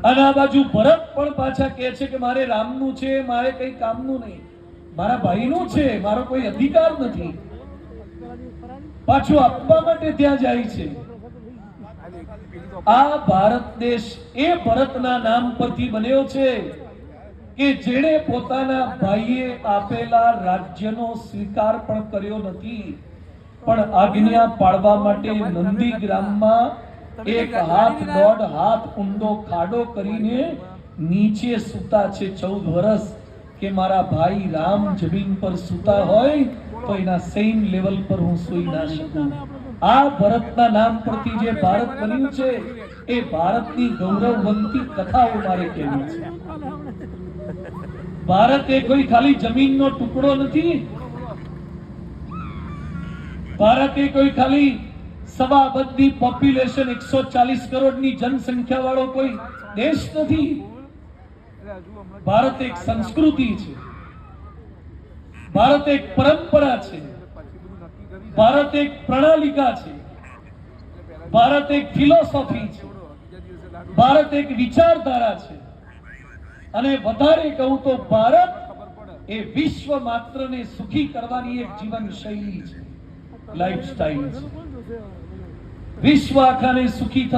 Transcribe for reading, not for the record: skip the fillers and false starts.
અને આ બાજુ ભરત પણ પાછા કહે છે કે મારે રામનું છે, મારે કઈ કામનું નહીં, મારા ભાઈનું છે, મારો કોઈ અધિકાર નથી. પાછું આપવા માટે ત્યાં જાય છે. આ ભારત દેશ એ ભરતના નામ પરથી બન્યો છે કે જેણે પોતાના ભાઈએ આપેલા રાજ્યનો સ્વીકાર પણ કર્યો નથી, પણ આજ્ઞા પાળવા માટે નંદીગ્રામમાં એક હાથ દોઢ હાથ ઊંડો ખાડો કરીને નીચે સૂતા છે 14 વર્ષ કે મારા ભાઈ રામ જમીન પર સૂતા હોય તો એના સેમ લેવલ પર હું સૂઈ ના શકું. આ ભરતના નામ પરથી જે ભારત બન્યું છે એ ભારતની ગૌરવવંતી કથાઓ મારે કહેવી છે. ભારત એ કોઈ ખાલી જમીનનો ટુકડો નથી. ભારત એ કોઈ ખાલી 1.25 અબજની પોપ્યુલેશન 140 કરોડની જનસંખ્યા વાળો કોઈ દેશ નથી. ભારત એક સંસ્કૃતિ છે, ભારત એક પરંપરા છે, ભારત એક પ્રણાલિકા છે, ભારત એક ફિલોસોફી છે, ભારત એક વિચારધારા છે. અને વધારે કહું તો ભારત એ વિશ્વ માત્રને સુખી કરવાની એક જીવન શૈલી છે, લાઈફસ્ટાઈલ છે. વિશ્વ આખાને સુખી